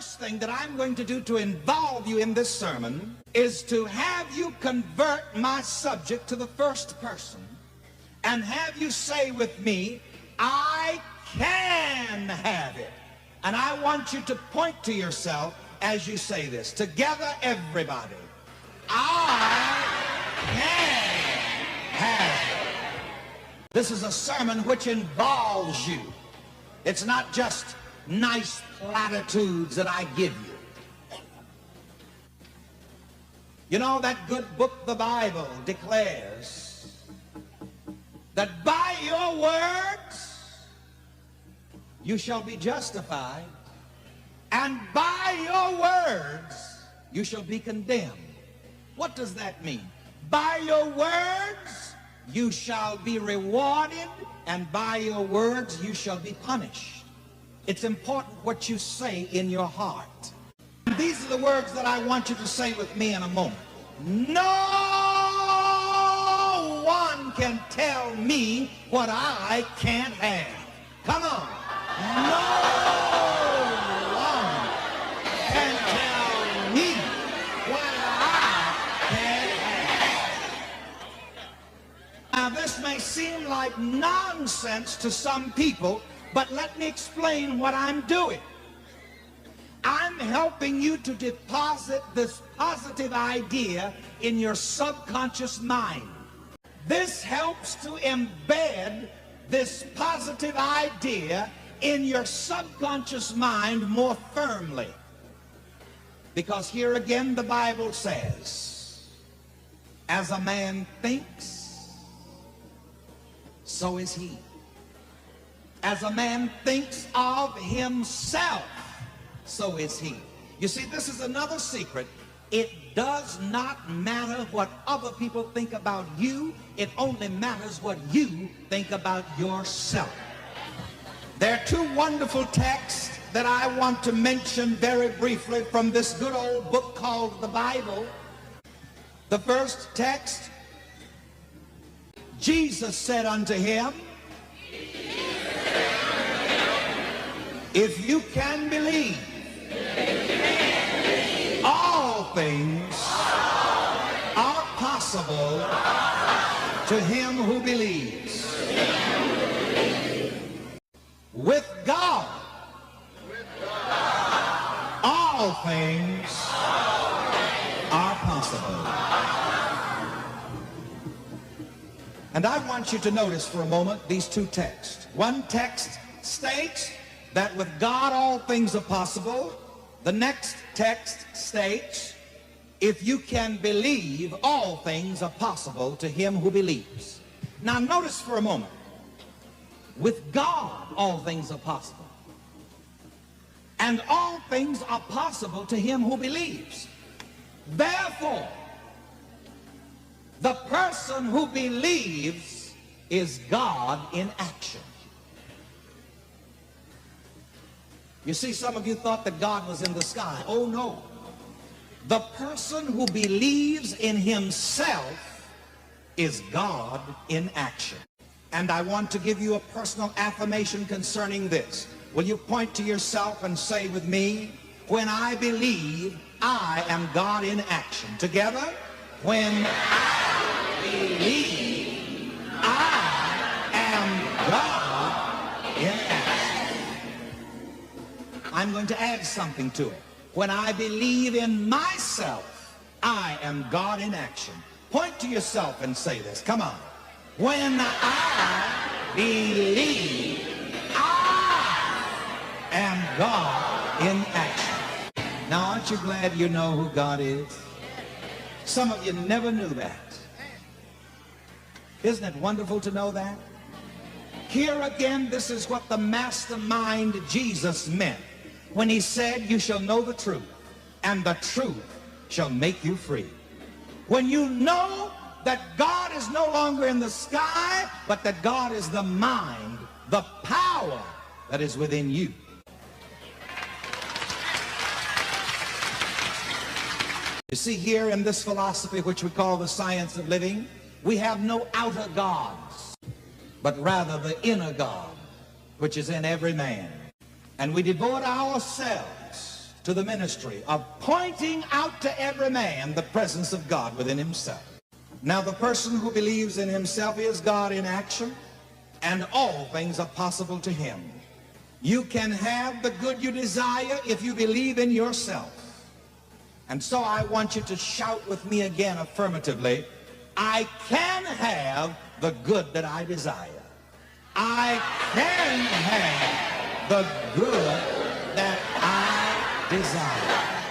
first thing that I'm going to do to involve you in this sermon is to have you convert my subject to the first person and have you say with me, I can have it. And I want you to point to yourself as you say this. Together, everybody. I can have it. This is a sermon which involves you. It's not just nice platitudes that I give you. You know, that good book, the Bible, declares that by your words you shall be justified, and by your words you shall be condemned. What does that mean? By your words you shall be rewarded, and by your words you shall be punished. It's important what you say in your heart. And these are the words that I want you to say with me in a moment. No one can tell me what I can't have. Come on. No one can tell me what I can't have. Now, this may seem like nonsense to some people, but let me explain what I'm doing. I'm helping you to deposit this positive idea in your subconscious mind. This helps to embed this positive idea in your subconscious mind more firmly. Because here again the Bible says, as a man thinks, so is he. As a man thinks of himself, so is he. You see, this is another secret. It does not matter what other people think about you. It only matters what you think about yourself. There are two wonderful texts that I want to mention very briefly from this good old book called the Bible. The first text, Jesus said unto him, if you can believe, all things are possible to him who believes. With God, all things are possible. And I want you to notice for a moment these two texts. One text states that with God all things are possible. The next text states, if you can believe, all things are possible to him who believes. Now notice for a moment, with God all things are possible. And all things are possible to him who believes. Therefore, the person who believes is God in action. You see, some of you thought that God was in the sky. Oh no. The person who believes in himself is God in action. And I want to give you a personal affirmation concerning this. Will you point to yourself and say with me, when I believe, I am God in action. Together, when I believe, I am God in action. I'm going to add something to it. When I believe in myself, I am God in action. Point to yourself and say this. Come on. When I believe, I am God in action. Now, aren't you glad you know who God is? Some of you never knew that. Isn't it wonderful to know that? Here again, this is what the mastermind Jesus meant when he said, you shall know the truth, and the truth shall make you free. When you know that God is no longer in the sky, but that God is the mind, the power that is within you. You see, here in this philosophy, which we call the science of living, we have no outer gods, but rather the inner God, which is in every man. And we devote ourselves to the ministry of pointing out to every man the presence of God within himself. Now, the person who believes in himself is God in action, and all things are possible to him. You can have the good you desire if you believe in yourself. And so I want you to shout with me again affirmatively, I can have the good that I desire. I can have the good that I desire.